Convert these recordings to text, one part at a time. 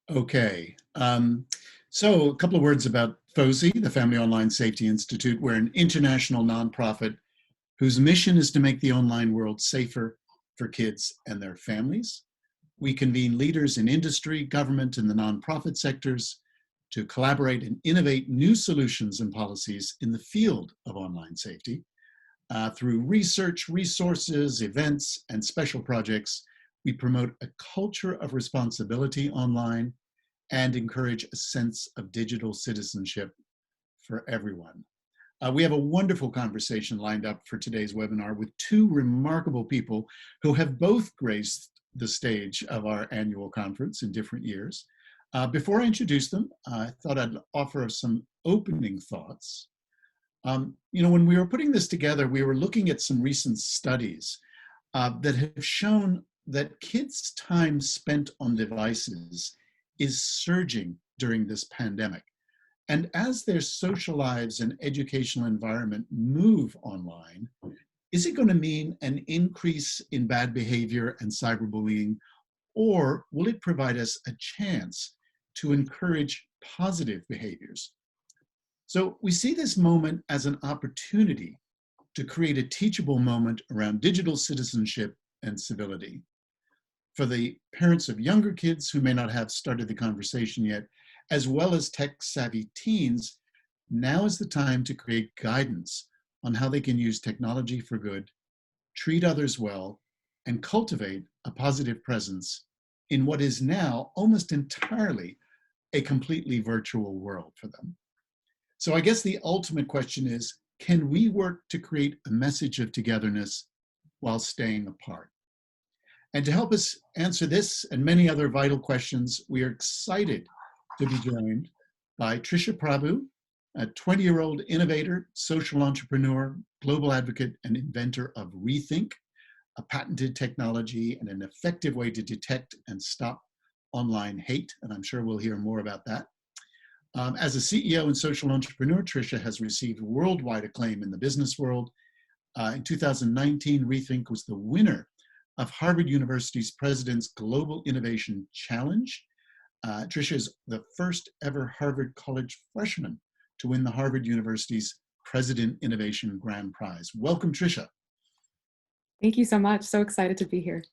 Okay. So a couple of words about FOSI, the Family Online Safety Institute. We're an international nonprofit whose mission is to make the online world safer for kids and their families. We convene leaders in industry, government, and the nonprofit sectors to collaborate and innovate new solutions and policies in the field of online safety. Through research, resources, events, and special projects, we promote a culture of responsibility online and encourage a sense of digital citizenship for everyone. We have a wonderful conversation lined up for today's webinar with two remarkable people who have both graced the stage of our annual conference in different years. Before I introduce them, I thought I'd offer some opening thoughts. When we were putting this together, we were looking at some recent studies that have shown that kids' time spent on devices is surging during this pandemic. And as their social lives and educational environment move online, is it going to mean an increase in bad behavior and cyberbullying, or will it provide us a chance to encourage positive behaviors? So we see this moment as an opportunity to create a teachable moment around digital citizenship and civility. For the parents of younger kids who may not have started the conversation yet, as well as tech-savvy teens, now is the time to create guidance on how they can use technology for good, treat others well, and cultivate a positive presence in what is now almost entirely a completely virtual world for them. So I guess the ultimate question is, can we work to create a message of togetherness while staying apart? And to help us answer this and many other vital questions, we are excited to be joined by Trisha Prabhu, a 20-year-old innovator, social entrepreneur, global advocate, and inventor of ReThink, a patented technology and an effective way to detect and stop online hate. And I'm sure we'll hear more about that. As a CEO and social entrepreneur, Trisha has received worldwide acclaim in the business world. In 2019, ReThink was the winner of Harvard University's President's Global Innovation Challenge. Trisha is the first ever Harvard College freshman to win the Harvard University's President Innovation Grand Prize. Welcome, Trisha. Thank you so much. So excited to be here.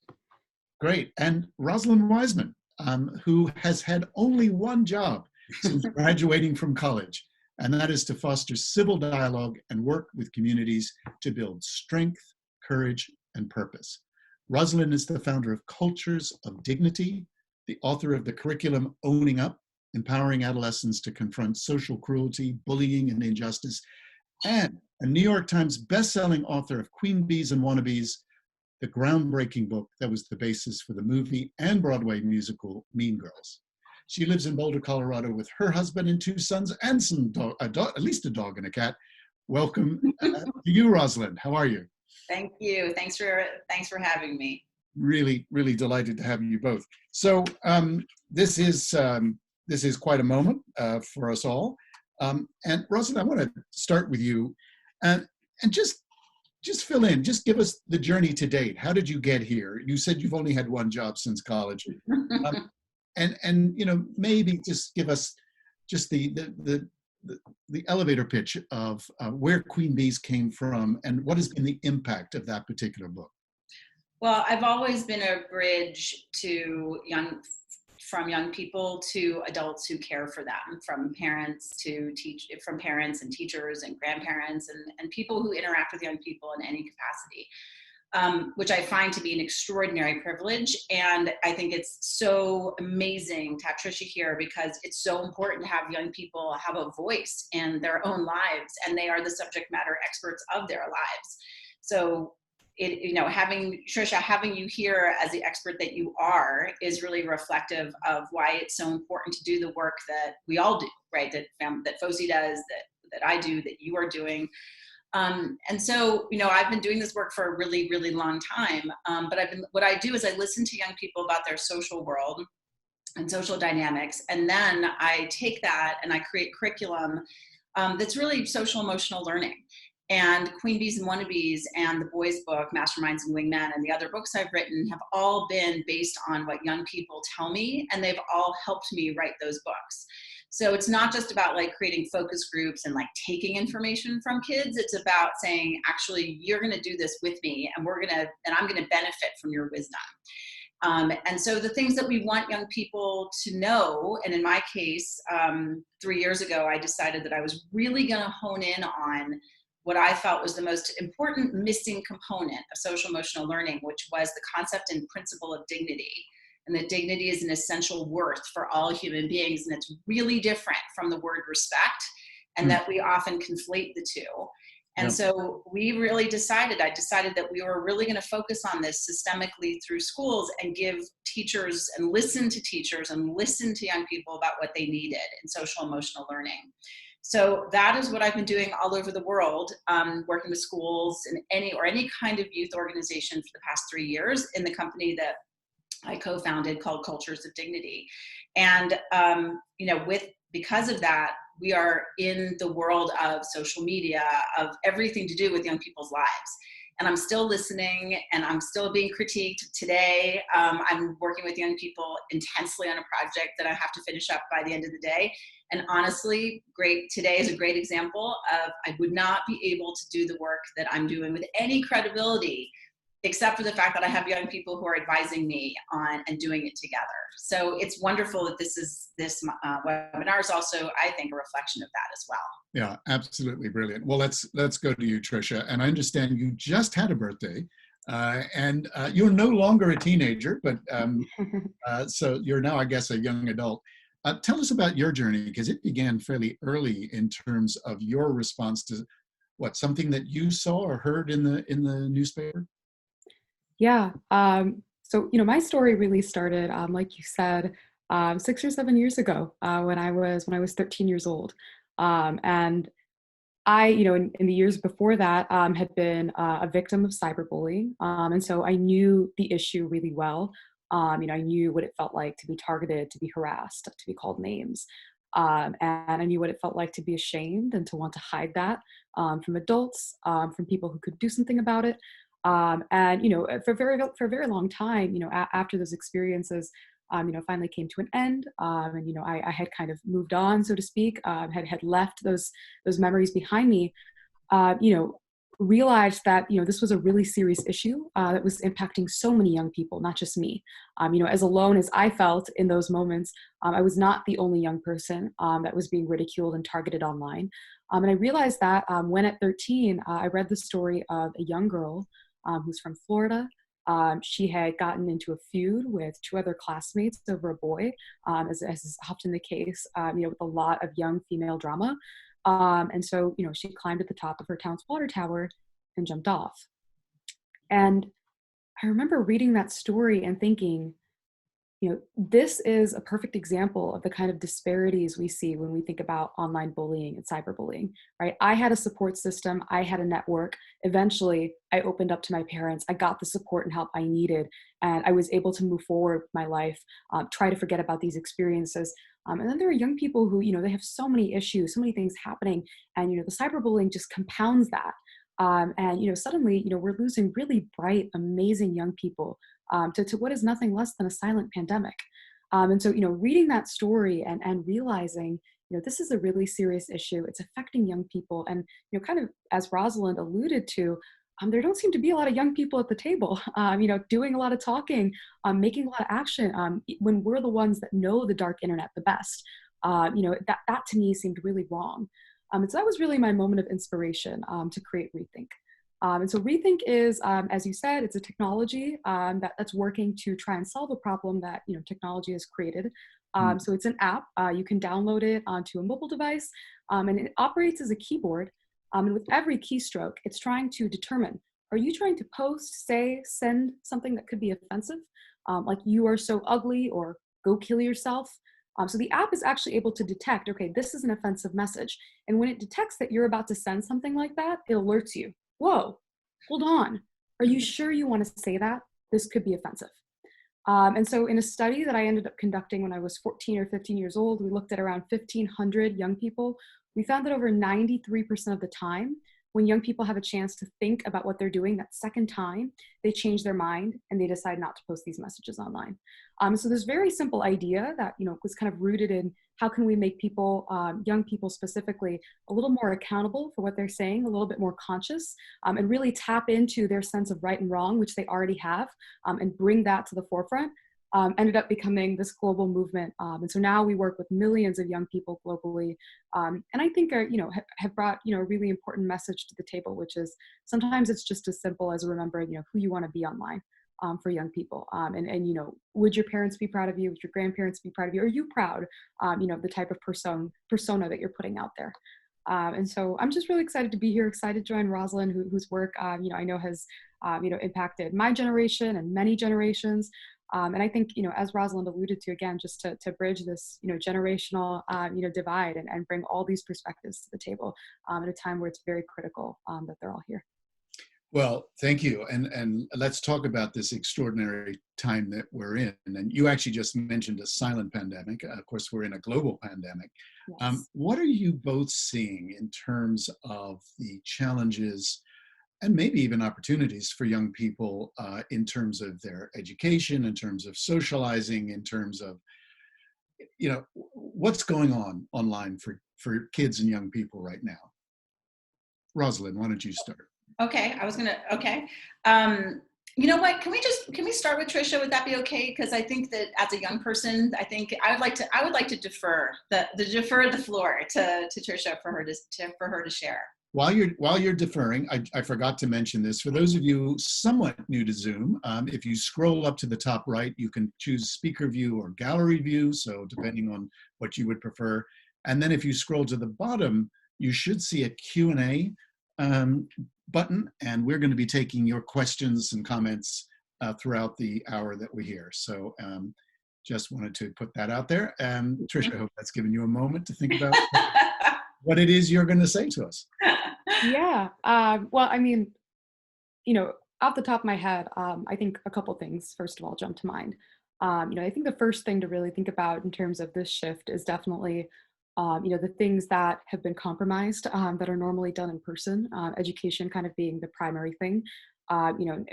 Great. And Rosalind Wiseman, who has had only one job since graduating from college, and that is to foster civil dialogue and work with communities to build strength, courage, and purpose. Rosalind is the founder of Cultures of Dignity, the author of the curriculum Owning Up, Empowering Adolescents to Confront Social Cruelty, Bullying, and Injustice, and a New York Times bestselling author of Queen Bees and Wannabes, the groundbreaking book that was the basis for the movie and Broadway musical Mean Girls. She lives in Boulder, Colorado with her husband and two sons and at least a dog and a cat. Welcome to you, Rosalind. How are you? Thank you. Thanks for having me. Really, really delighted to have you both. So this is quite a moment for us all. And Rosalind, I want to start with you, and just fill in. Just give us the journey to date. How did you get here? You said you've only had one job since college, and maybe just give us just the elevator pitch of where Queen Bees came from and what has been the impact of that particular book. Well, I've always been a bridge to from young people to adults who care for them, from parents and teachers and grandparents and people who interact with young people in any capacity, which I find to be an extraordinary privilege. And I think it's so amazing to have Trisha here because it's so important to have young people have a voice in their own lives, and they are the subject matter experts of their lives. So having Trisha, having you here as the expert that you are is really reflective of why it's so important to do the work that we all do, right? That FOSI does, that I do, that you are doing. And so, I've been doing this work for a really, really long time. But what I do is I listen to young people about their social world and social dynamics. And then I take that and I create curriculum that's really social emotional learning. And Queen Bees and Wannabes and the boys book, Masterminds and Wingmen, and the other books I've written have all been based on what young people tell me, and they've all helped me write those books. So it's not just about like creating focus groups and like taking information from kids. It's about saying, actually, you're going to do this with me, and I'm going to benefit from your wisdom. And so the things that we want young people to know, and in my case, 3 years ago, I decided that I was really going to hone in on what I felt was the most important missing component of social emotional learning, which was the concept and principle of dignity. And that dignity is an essential worth for all human beings. And it's really different from the word respect, and that we often conflate the two. And so I decided that we were really going to focus on this systemically through schools and give teachers and listen to teachers and listen to young people about what they needed in social emotional learning. So that is what I've been doing all over the world, working with schools and any kind of youth organization for the past 3 years in the company that I co-founded called Cultures of Dignity. And, because of that, we are in the world of social media, of everything to do with young people's lives. And I'm still listening, and I'm still being critiqued today. I'm working with young people intensely on a project that I have to finish up by the end of the day. And honestly, today is a great example of I would not be able to do the work that I'm doing with any credibility, except for the fact that I have young people who are advising me on and doing it together. So it's wonderful that this webinar is also, I think, a reflection of that as well. Yeah, absolutely brilliant. Well, let's go to you, Trisha. And I understand you just had a birthday, and you're no longer a teenager, but so you're now, I guess, a young adult. Tell us about your journey, because it began fairly early in terms of your response to something that you saw or heard in the newspaper. Yeah. So, my story really started, like you said, 6 or 7 years ago, when I was 13 years old. And I, in the years before that, had been a victim of cyberbullying. And so I knew the issue really well. I knew what it felt like to be targeted, to be harassed, to be called names. And I knew what it felt like to be ashamed and to want to hide that from adults, from people who could do something about it. And for a very long time, after those experiences, finally came to an end, and I had kind of moved on, so to speak, had left those memories behind me. Realized that this was a really serious issue that was impacting so many young people, not just me. As alone as I felt in those moments, I was not the only young person that was being ridiculed and targeted online. And I realized that when at 13, I read the story of a young girl who's from Florida. She had gotten into a feud with 2 other classmates over a boy, as is often the case, with a lot of young female drama. And so, she climbed at the top of her town's water tower and jumped off. And I remember reading that story and thinking, this is a perfect example of the kind of disparities we see when we think about online bullying and cyberbullying, right? I had a support system. I had a network. Eventually, I opened up to my parents. I got the support and help I needed, and I was able to move forward with my life, try to forget about these experiences. And then there are young people who, they have so many issues, so many things happening, and, the cyberbullying just compounds that. And suddenly, we're losing really bright, amazing young people to what is nothing less than a silent pandemic. And so, reading that story and realizing, this is a really serious issue. It's affecting young people. And, kind of as Rosalind alluded to, there don't seem to be a lot of young people at the table, doing a lot of talking, making a lot of action when we're the ones that know the dark internet the best. That to me seemed really wrong. And so that was really my moment of inspiration to create ReThink. And so ReThink is, as you said, it's a technology that's working to try and solve a problem that technology has created. So it's an app. You can download it onto a mobile device, and it operates as a keyboard. And with every keystroke, it's trying to determine, are you trying to post, say, send something that could be offensive, like you are so ugly or go kill yourself? So the app is actually able to detect, okay, this is an offensive message. And when it detects that you're about to send something like that, it alerts you. Whoa, hold on. Are you sure you want to say that? This could be offensive. And so in a study that I ended up conducting when I was 14 or 15 years old, we looked at around 1,500 young people. We found that over 93% of the time, when young people have a chance to think about what they're doing that second time, they change their mind and they decide not to post these messages online. So this very simple idea that, was kind of rooted in how can we make people, young people specifically, a little more accountable for what they're saying, a little bit more conscious, and really tap into their sense of right and wrong, which they already have, and bring that to the forefront. Ended up becoming this global movement. And so now we work with millions of young people globally. And I think, have brought, a really important message to the table, which is sometimes it's just as simple as remembering, who you want to be online for young people. And would your parents be proud of you? Would your grandparents be proud of you? Are you proud, the type of persona that you're putting out there? And so I'm just really excited to be here, excited to join Rosalind, whose work, I know has, impacted my generation and many generations. And I think, as Rosalind alluded to, again, just to bridge this, generational, divide and bring all these perspectives to the table at a time where it's very critical that they're all here. Well, thank you. And let's talk about this extraordinary time that we're in. And you actually just mentioned a silent pandemic. Of course, we're in a global pandemic. Yes. What are you both seeing in terms of the challenges and maybe even opportunities for young people in terms of their education, in terms of socializing, in terms of, what's going on online for kids and young people right now? Rosalind, why don't you start? Okay, okay. You know what, can we start with Trisha? Would that be okay? Because I think that as a young person, I would like to defer the floor to Trisha for her to share. While you're deferring, I forgot to mention this. For those of you somewhat new to Zoom, if you scroll up to the top right, you can choose speaker view or gallery view, so depending on what you would prefer. And then if you scroll to the bottom, you should see a Q&A button, and we're going to be taking your questions and comments throughout the hour that we're here. So just wanted to put that out there. Trisha, I hope that's given you a moment to think about what it is you're going to say to us. Yeah. Well, I mean, off the top of my head, I think a couple things, first of all, jump to mind. I think the first thing to really think about in terms of this shift is definitely, the things that have been compromised that are normally done in person, education kind of being the primary thing.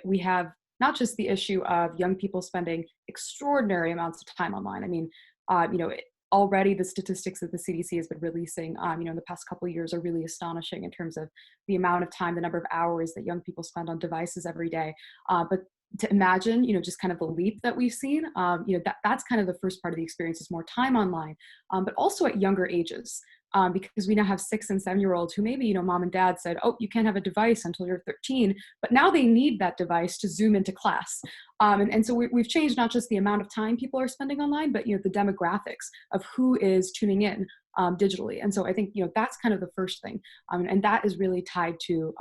We have not just the issue of young people spending extraordinary amounts of time online. I mean, already the statistics that the CDC has been releasing, in the past couple of years are really astonishing in terms of the amount of time, the number of hours that young people spend on devices every day. But to imagine, just kind of the leap that we've seen, that's kind of the first part of the experience is more time online, but also at younger ages. Because we now have 6 and 7-year-olds who maybe, mom and dad said, oh, you can't have a device until you're 13, but now they need that device to Zoom into class. And so we've changed not just the amount of time people are spending online, but, the demographics of who is tuning in digitally. And so I think, that's kind of the first thing. And that is really tied to,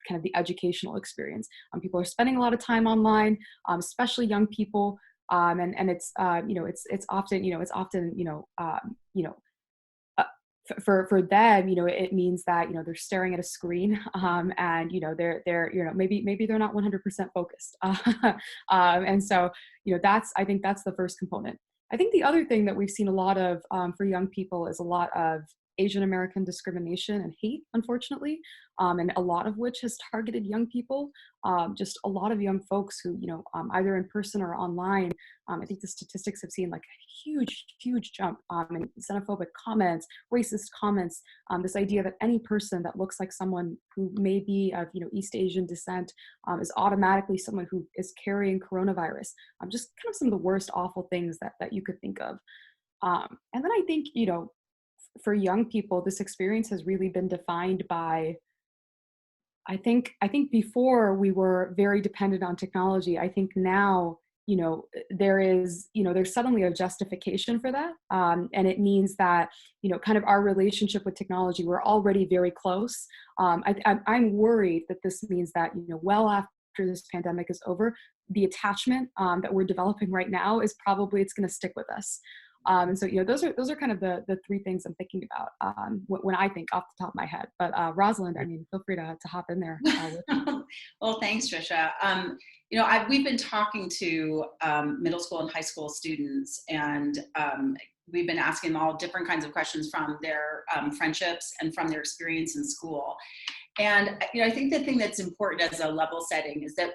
kind of the educational experience. People are spending a lot of time online, especially young people. And it's, it's often, for them, it means that, they're staring at a screen, and, they're, maybe they're not 100% focused. And so, I think that's the first component. I think the other thing that we've seen a lot of for young people is a lot of Asian American discrimination and hate, unfortunately, and a lot of which has targeted young people. Just a lot of young folks who, either in person or online, I think the statistics have seen like a huge jump in xenophobic comments, racist comments, this idea that any person that looks like someone who may be of, East Asian descent is automatically someone who is carrying coronavirus. Just kind of some of the worst awful things that you could think of. And then I think, for young people, this experience has really been defined by, I think before we were very dependent on technology. I think now, there's suddenly a justification for that. And it means that, kind of our relationship with technology, we're already very close. I'm worried that this means that, well after this pandemic is over, the attachment that we're developing right now is probably, it's going to stick with us. And so, those are kind of the 3 things I'm thinking about when I think off the top of my head. But Rosalind, I mean, feel free to hop in there. Well, thanks, Trisha. We've been talking to middle school and high school students, and we've been asking them all different kinds of questions from their friendships and from their experience in school. And I think the thing that's important as a level setting is that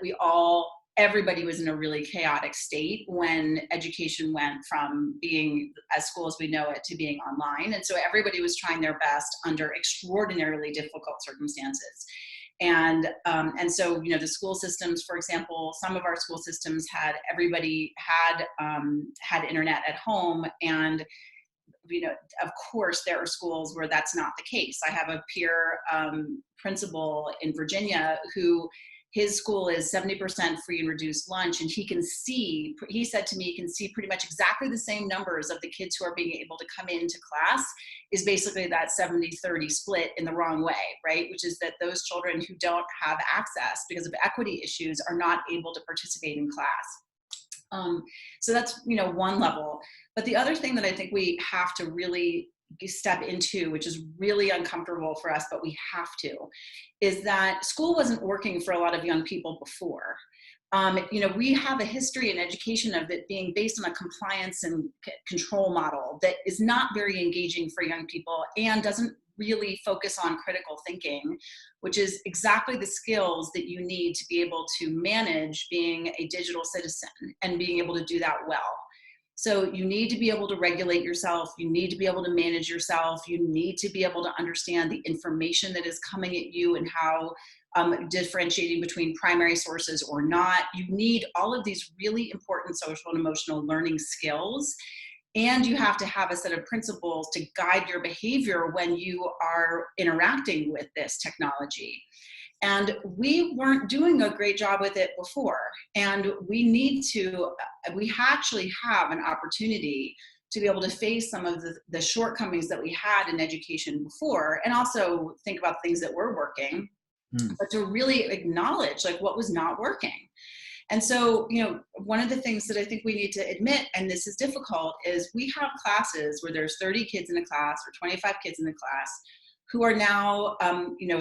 everybody was in a really chaotic state when education went from being as school as we know it to being online. And so everybody was trying their best under extraordinarily difficult circumstances. And so, the school systems, for example, some of our school systems everybody had internet at home. And of course, there are schools where that's not the case. I have a peer principal in Virginia who his school is 70% free and reduced lunch, and he said to me, he can see pretty much exactly the same numbers of the kids who are being able to come into class is basically that 70-30 split in the wrong way, right? Which is that those children who don't have access because of equity issues are not able to participate in class. So that's, one level. But the other thing that I think we have to really step into, which is really uncomfortable for us, but we have to, is that school wasn't working for a lot of young people before. We have a history in education of it being based on a compliance and control model that is not very engaging for young people and doesn't really focus on critical thinking, which is exactly the skills that you need to be able to manage being a digital citizen and being able to do that well. So you need to be able to regulate yourself. You need to be able to manage yourself. You need to be able to understand the information that is coming at you and how differentiating between primary sources or not. You need all of these really important social and emotional learning skills. And you have to have a set of principles to guide your behavior when you are interacting with this technology. And we weren't doing a great job with it before. And we actually have an opportunity to be able to face some of the shortcomings that we had in education before, and also think about things that were working, but to really acknowledge what was not working. And so, one of the things that I think we need to admit, and this is difficult, is we have classes where there's 30 kids in a class or 25 kids in the class who are now,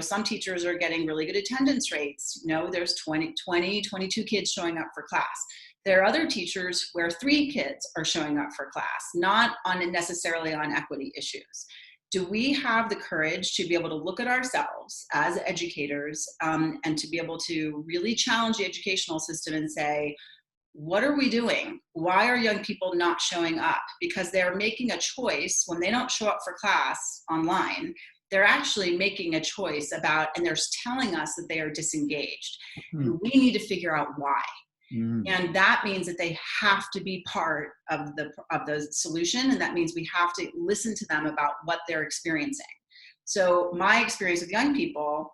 some teachers are getting really good attendance rates. There's 22 kids showing up for class. There are other teachers where 3 kids are showing up for class, not necessarily on equity issues. Do we have the courage to be able to look at ourselves as educators and to be able to really challenge the educational system and say, what are we doing? Why are young people not showing up? Because they're making a choice when they don't show up for class online. They're actually making a choice and they're telling us that they are disengaged. And we need to figure out why. And that means that they have to be part of the solution. And that means we have to listen to them about what they're experiencing. So my experience with young people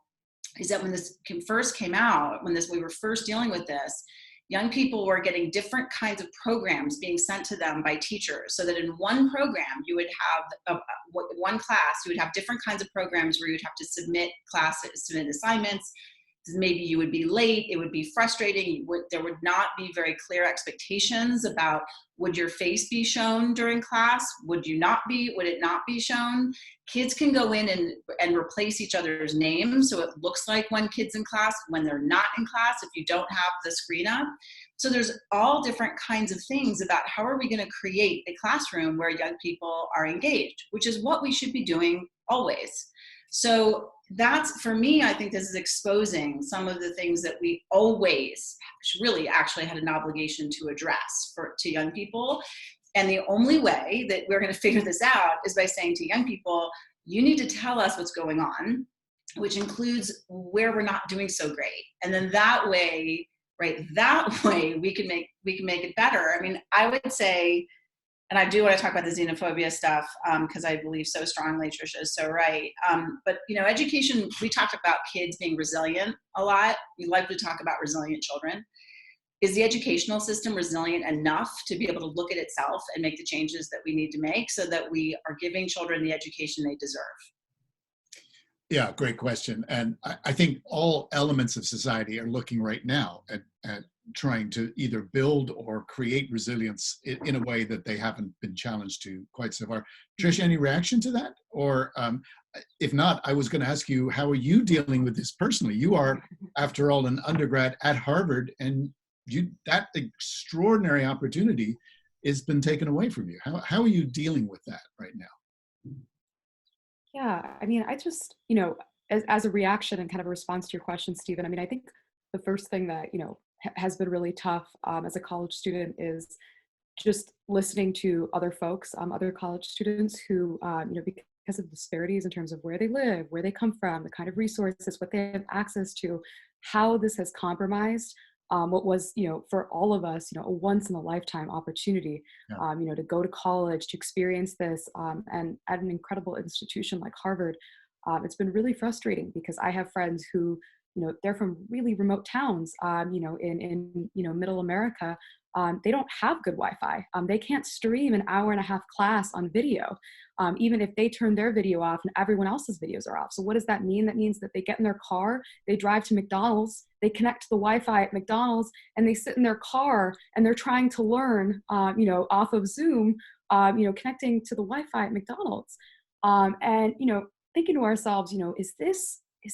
is that when this first came out, we were first dealing with this, young people were getting different kinds of programs being sent to them by teachers, so that in one program, you would have one class, you would have different kinds of programs where you would have to submit assignments. Maybe you would be late, it would be frustrating, there would not be very clear expectations about, would your face be shown during class? Would it not be shown? Kids can go in and replace each other's names, so it looks like one kid's in class when they're not in class if you don't have the screen up. So there's all different kinds of things about how are we going to create a classroom where young people are engaged, which is what we should be doing always. So that's, for me, I think this is exposing some of the things that we always really actually had an obligation to address to young people. And the only way that we're going to figure this out is by saying to young people, you need to tell us what's going on, which includes where we're not doing so great. And then that way we can make it better. I mean, I would say, and I do want to talk about the xenophobia stuff because I believe so strongly, Trisha is so right. But education, we talked about kids being resilient a lot. We like to talk about resilient children. Is the educational system resilient enough to be able to look at itself and make the changes that we need to make so that we are giving children the education they deserve? Yeah, great question. And I think all elements of society are looking right now at trying to either build or create resilience in a way that they haven't been challenged to quite so far. Trisha, any reaction to that? Or if not, I was going to ask you, how are you dealing with this personally? You are, after all, an undergrad at Harvard, and that extraordinary opportunity has been taken away from you. How are you dealing with that right now? Yeah, I mean, I just, as a reaction and kind of a response to your question, Stephen, I mean, I think the first thing that, has been really tough as a college student is just listening to other folks, other college students who, because of disparities in terms of where they live, where they come from, the kind of resources, what they have access to, how this has compromised what was, for all of us, a once in a lifetime opportunity, to go to college, to experience this, and at an incredible institution like Harvard. It's been really frustrating because I have friends who, they're from really remote towns, in middle America. They don't have good Wi-Fi. They can't stream an hour and a half class on video, even if they turn their video off and everyone else's videos are off. So what does that mean? That means that they get in their car, they drive to McDonald's, they connect to the Wi-Fi at McDonald's, and they sit in their car and they're trying to learn, off of Zoom, connecting to the Wi-Fi at McDonald's. And, thinking to ourselves, is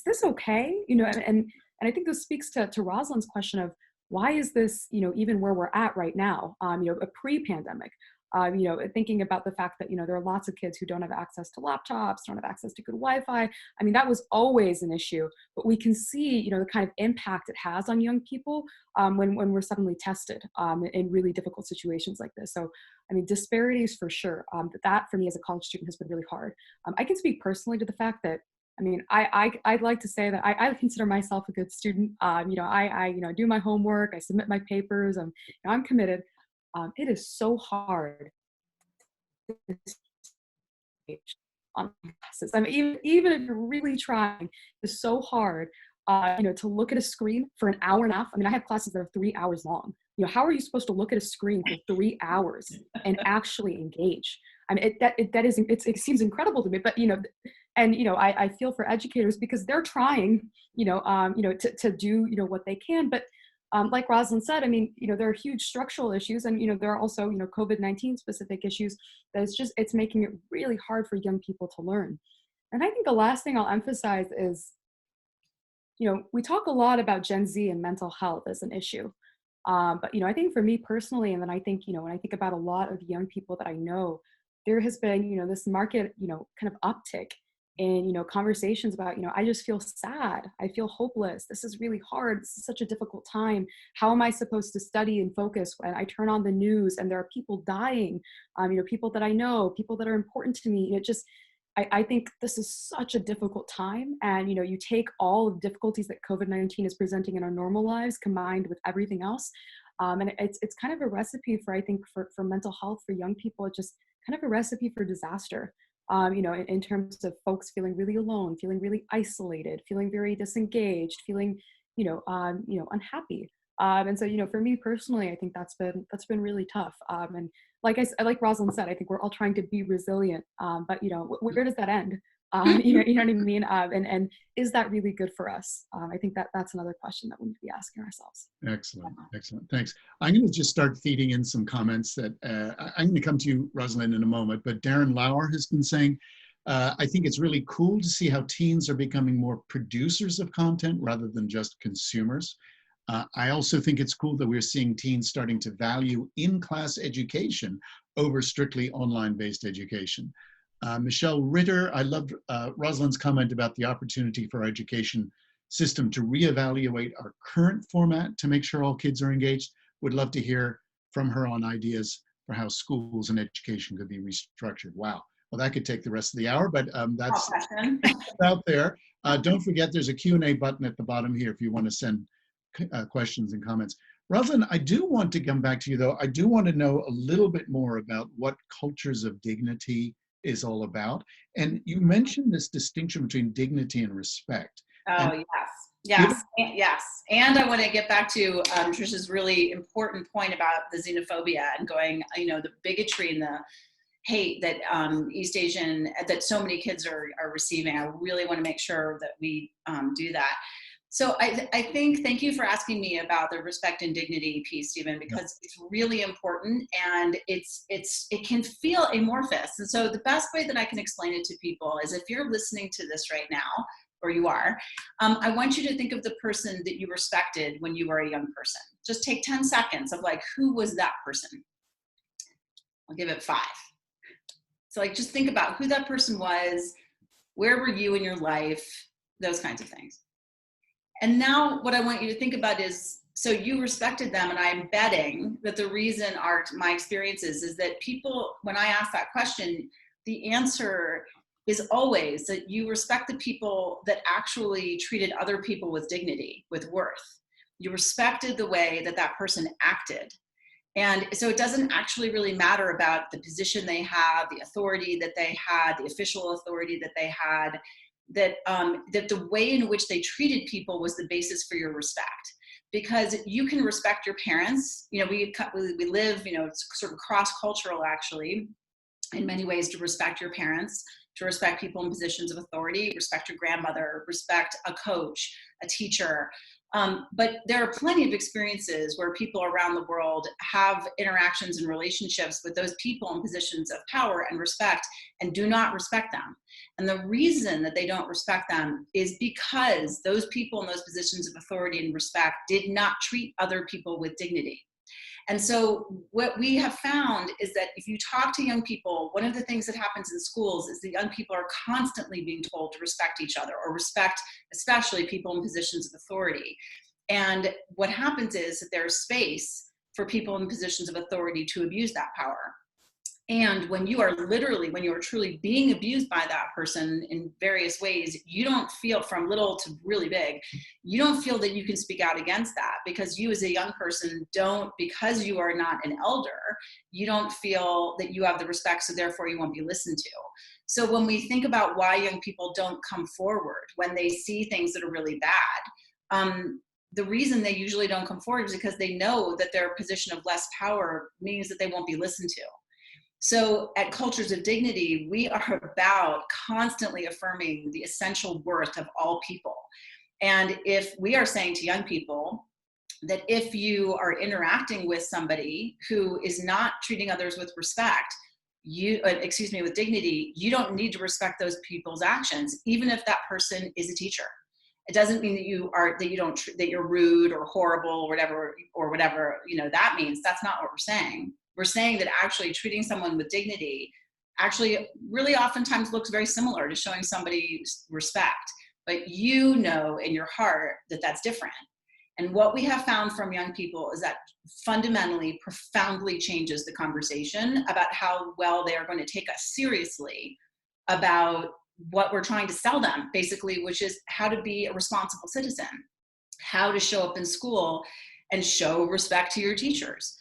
this okay? And I think this speaks to Rosalind's question of, why is this, even where we're at right now, a pre-pandemic, thinking about the fact that, there are lots of kids who don't have access to laptops, don't have access to good Wi-Fi. I mean, that was always an issue, but we can see, the kind of impact it has on young people when we're suddenly tested in really difficult situations like this. So, I mean, disparities for sure. That for me as a college student has been really hard. I can speak personally to the fact that, I mean, I'd like to say that I consider myself a good student. I do my homework, I submit my papers, I'm committed. It is so hard on classes. I mean, even if you're really trying, it's so hard, to look at a screen for an hour and a half. I mean, I have classes that are 3 hours long. How are you supposed to look at a screen for 3 hours and actually engage? I mean, it seems incredible to me, but, and, I feel for educators because they're trying, to do, what they can. But like Rosalind said, I mean, there are huge structural issues and, there are also, COVID-19 specific issues that it's making it really hard for young people to learn. And I think the last thing I'll emphasize is, we talk a lot about Gen Z and mental health as an issue. But, I think for me personally, and then I think, when I think about a lot of young people that I know, there has been, this market, kind of uptick in, conversations about, I just feel sad. I feel hopeless. This is really hard. This is such a difficult time. How am I supposed to study and focus when I turn on the news and there are people dying, people that I know, people that are important to me? I think this is such a difficult time. And, you take all of the difficulties that COVID-19 is presenting in our normal lives combined with everything else. And it's kind of a recipe for, I think, for mental health for young people. It's just kind of a recipe for disaster, in terms of folks feeling really alone, feeling really isolated, feeling very disengaged, feeling, unhappy. And so, for me personally, I think that's been really tough. And like Rosalind said, I think we're all trying to be resilient. But, where does that end? You know what I mean? And is that really good for us? I think that's another question that we need to be asking ourselves. Excellent. Thanks. I'm going to just start feeding in some comments that I'm going to come to you, Rosalind, in a moment. But Darren Lauer has been saying, I think it's really cool to see how teens are becoming more producers of content rather than just consumers. I also think it's cool that we're seeing teens starting to value in-class education over strictly online-based education. Michelle Ritter, I loved Rosalind's comment about the opportunity for our education system to reevaluate our current format to make sure all kids are engaged. Would love to hear from her on ideas for how schools and education could be restructured. Wow. Well, that could take the rest of the hour, but that's out there. Don't forget, there's a Q&A button at the bottom here if you want to send questions and comments. Rosalind, I do want to come back to you, though. I do want to know a little bit more about what cultures of dignity is all about. And you mentioned this distinction between dignity and respect. Oh, yes. And I want to get back to Trisha's really important point about the xenophobia and going, the bigotry and the hate that East Asian, that so many kids are receiving. I really want to make sure that we do that. So I think, thank you for asking me about the respect and dignity piece, Stephen, because it's really important and it can feel amorphous. And so the best way that I can explain it to people is if you're listening to this right now, or you are, I want you to think of the person that you respected when you were a young person. Just take 10 seconds of who was that person? I'll give it 5. So just think about who that person was, where were you in your life, those kinds of things. And now what I want you to think about is, so you respected them, and I'm betting that the reason my experiences is that people, when I ask that question, the answer is always that you respect the people that actually treated other people with dignity, with worth. You respected the way that that person acted. And so it doesn't actually really matter about the position they had, the authority that they had, the official authority that they had, that the way in which they treated people was the basis for your respect. Because you can respect your parents. You know, we live, you know, it's sort of cross-cultural actually, in many ways, to respect your parents, to respect people in positions of authority, respect your grandmother, respect a coach, a teacher. But there are plenty of experiences where people around the world have interactions and relationships with those people in positions of power and respect and do not respect them. And the reason that they don't respect them is because those people in those positions of authority and respect did not treat other people with dignity. And so what we have found is that if you talk to young people, one of the things that happens in schools is the young people are constantly being told to respect each other, or respect especially people in positions of authority. And what happens is that there's space for people in positions of authority to abuse that power. And when you are truly being abused by that person in various ways, you don't feel, from little to really big, you don't feel that you can speak out against that, because you as a young person because you are not an elder, you don't feel that you have the respect, so therefore you won't be listened to. So when we think about why young people don't come forward when they see things that are really bad, the reason they usually don't come forward is because they know that their position of less power means that they won't be listened to. So at Cultures of Dignity, we are about constantly affirming the essential worth of all people. And if we are saying to young people that if you are interacting with somebody who is not treating others with respect, with dignity, you don't need to respect those people's actions, even if that person is a teacher. It doesn't mean that you're rude or horrible or whatever, you know, that means. That's not what we're saying. We're saying that actually treating someone with dignity actually really oftentimes looks very similar to showing somebody respect, but you know in your heart that that's different. And what we have found from young people is that fundamentally, profoundly changes the conversation about how well they are going to take us seriously about what we're trying to sell them, basically, which is how to be a responsible citizen, how to show up in school and show respect to your teachers,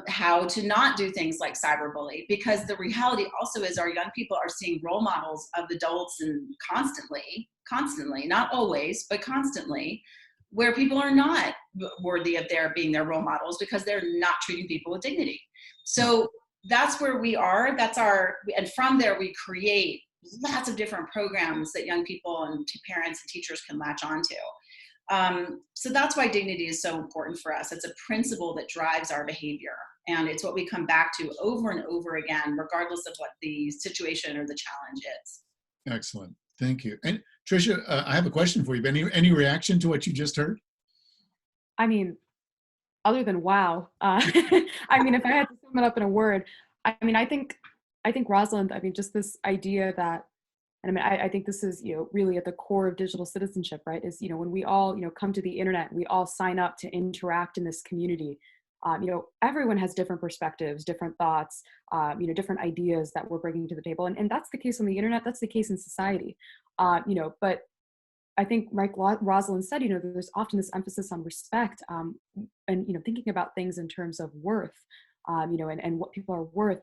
how to not do things like cyberbully, because the reality also is our young people are seeing role models of adults and constantly, not always, but constantly, where people are not worthy of being their role models because they're not treating people with dignity. So that's where we are. And from there we create lots of different programs that young people and parents and teachers can latch onto. So that's why dignity is so important for us. It's a principle that drives our behavior. And it's what we come back to over and over again, regardless of what the situation or the challenge is. Excellent. Thank you. And Trisha, I have a question for you. Any reaction to what you just heard? I mean, other than wow. I mean, if I had to sum it up in a word, I think Rosalind, just this idea that, and I think this is, really at the core of digital citizenship, right? Is, when we all, come to the internet, we all sign up to interact in this community. Everyone has different perspectives, different thoughts, different ideas that we're bringing to the table. And that's the case on the internet. That's the case in society. But I think, like Rosalind said, there's often this emphasis on respect, and, thinking about things in terms of worth, and what people are worth.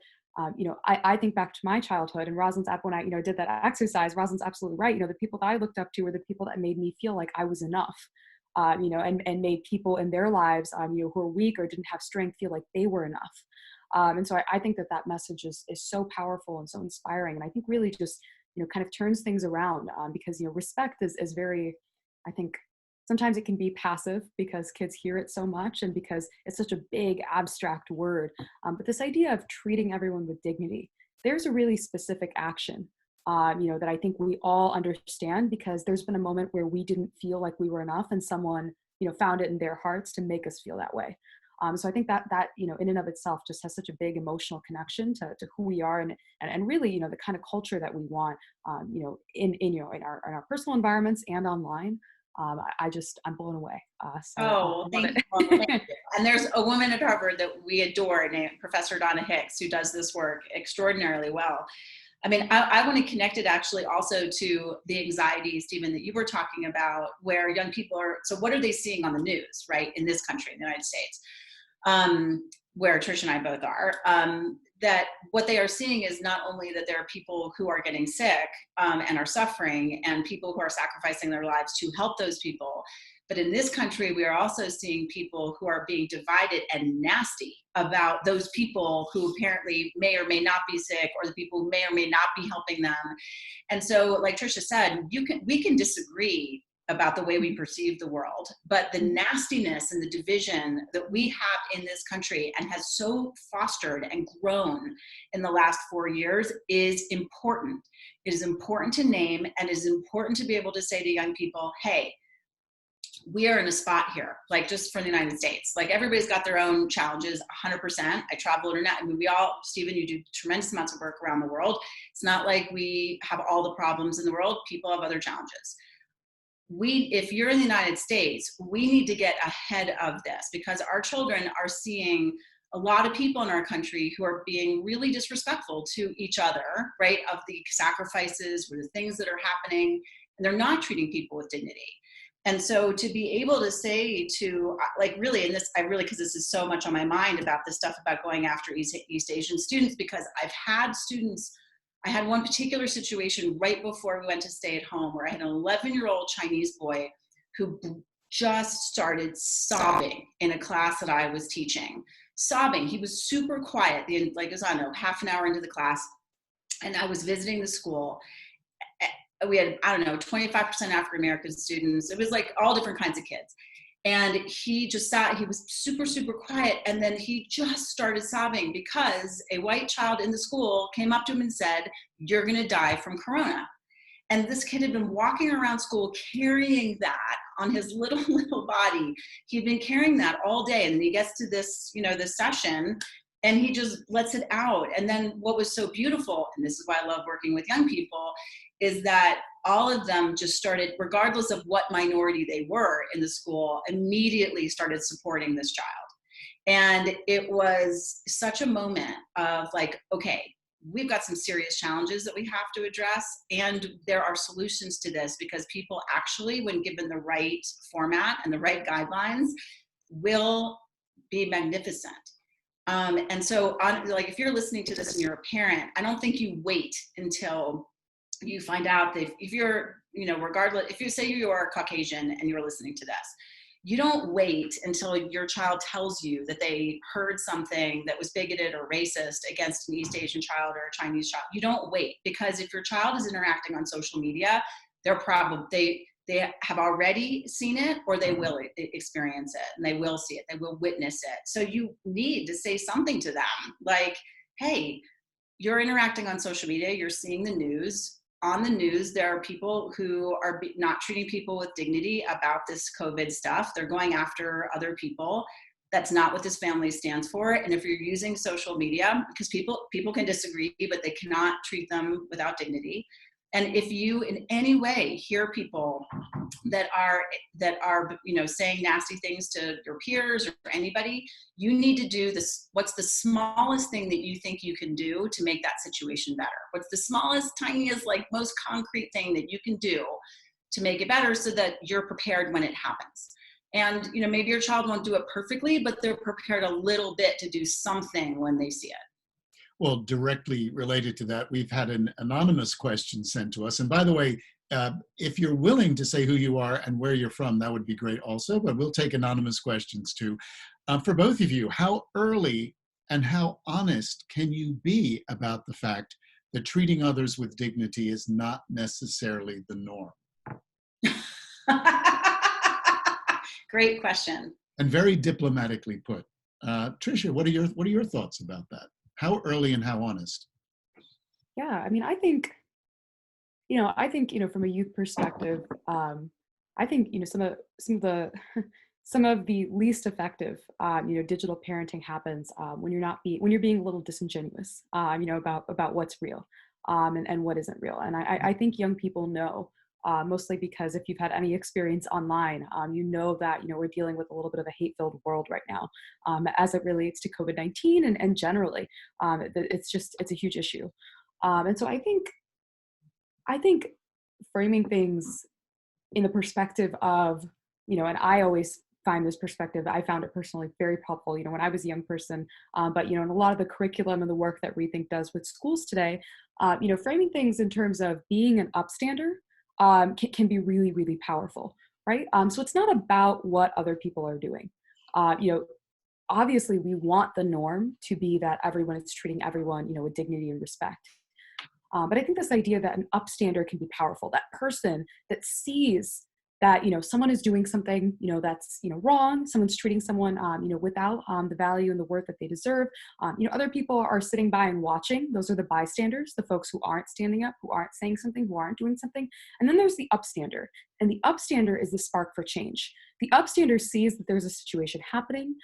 I think back to my childhood, and Rosalind's when I, did that exercise, Rosalind's absolutely right. The people that I looked up to were the people that made me feel like I was enough, and made people in their lives, who are weak or didn't have strength feel like they were enough. And so I think that message is so powerful and so inspiring. And I think really just, kind of turns things around, because, respect is very, I think, sometimes it can be passive because kids hear it so much and because it's such a big abstract word. But this idea of treating everyone with dignity, there's a really specific action, that I think we all understand, because there's been a moment where we didn't feel like we were enough and someone, found it in their hearts to make us feel that way. So I think that in and of itself just has such a big emotional connection to who we are, and really, the kind of culture that we want, in our personal environments and online. I'm blown away. So Oh, I love thank you. it. Well, thank you. And there's a woman at Harvard that we adore named Professor Donna Hicks, who does this work extraordinarily well. I mean, I want to connect it actually also to the anxiety, Stephen, that you were talking about, where young people are, so what are they seeing on the news, right, in this country, in the United States, where Trisha and I both are, that what they are seeing is not only that there are people who are getting sick and are suffering, and people who are sacrificing their lives to help those people, but in this country, we are also seeing people who are being divided and nasty about those people who apparently may or may not be sick, or the people who may or may not be helping them. And so, like Trisha said, we can disagree about the way we perceive the world, but the nastiness and the division that we have in this country and has so fostered and grown in the last 4 years is important. It is important to name, and it is important to be able to say to young people, hey, we are in a spot here, like just for the United States. Like everybody's got their own challenges, 100%. I travel internet. I mean, we all, Stephen, you do tremendous amounts of work around the world. It's not like we have all the problems in the world. People have other challenges. If you're in the United States, we need to get ahead of this, because our children are seeing a lot of people in our country who are being really disrespectful to each other, right? Of the sacrifices or the things that are happening, and they're not treating people with dignity. And so to be able to say to, like, really, and this, because this is so much on my mind about this stuff about going after East Asian students, because I've had students, I had one particular situation right before we went to stay at home where I had an 11-year-old Chinese boy who just started sobbing in a class that I was teaching. Sobbing. He was super quiet, like it was, I don't know, half an hour into the class, and I was visiting the school. We had, I don't know, 25% African-American students. It was like all different kinds of kids. And he just sat, he was super, super quiet. And then he just started sobbing because a white child in the school came up to him and said, "You're going to die from corona." And this kid had been walking around school carrying that on his little body. He'd been carrying that all day. And then he gets to this, this session, and he just lets it out. And then what was so beautiful, and this is why I love working with young people, is that all of them just started, regardless of what minority they were in the school, immediately started supporting this child. And it was such a moment of like, okay, we've got some serious challenges that we have to address, and there are solutions to this, because people actually, when given the right format and the right guidelines, will be magnificent. And so like, if you're listening to this and you're a parent, I don't think you wait until you find out that if you're, regardless, if you say you are Caucasian and you're listening to this, you don't wait until your child tells you that they heard something that was bigoted or racist against an East Asian child or a Chinese child. You don't wait, because if your child is interacting on social media, they have already seen it, or they will experience it, and they will see it, they will witness it. So you need to say something to them, like, hey, you're interacting on social media, you're seeing the news. On the news, there are people who are not treating people with dignity about this COVID stuff. They're going after other people. That's not what this family stands for. And if you're using social media, because people can disagree, but they cannot treat them without dignity. And if you in any way hear people that are saying nasty things to your peers or anybody, you need to do this. What's the smallest thing that you think you can do to make that situation better? What's the smallest, tiniest, like most concrete thing that you can do to make it better, so that you're prepared when it happens? And maybe your child won't do it perfectly, but they're prepared a little bit to do something when they see it. Well, directly related to that, we've had an anonymous question sent to us. And by the way, if you're willing to say who you are and where you're from, that would be great also, but we'll take anonymous questions too. For both of you, how early and how honest can you be about the fact that treating others with dignity is not necessarily the norm? Great question. And very diplomatically put. Trisha, what are your thoughts about that? How early and how honest? Yeah, I mean, I think, from a youth perspective, I think, some of the some of the least effective, digital parenting happens when you're being a little disingenuous, about what's real, and what isn't real. And I think young people know, mostly because if you've had any experience online, you know that, we're dealing with a little bit of a hate-filled world right now, as it relates to COVID-19 and generally. It's a huge issue. And so I think framing things in the perspective of, and I always find this perspective, I found it personally very helpful, when I was a young person, but, in a lot of the curriculum and the work that ReThink does with schools today, framing things in terms of being an upstander can be really, really powerful, right? So it's not about what other people are doing. Obviously we want the norm to be that everyone is treating everyone, with dignity and respect. But I think this idea that an upstander can be powerful, that person that sees that, someone is doing something, that's, wrong, someone's treating someone, without the value and the worth that they deserve. Other people are sitting by and watching. Those are the bystanders, the folks who aren't standing up, who aren't saying something, who aren't doing something. And then there's the upstander. And the upstander is the spark for change. The upstander sees that there's a situation happening,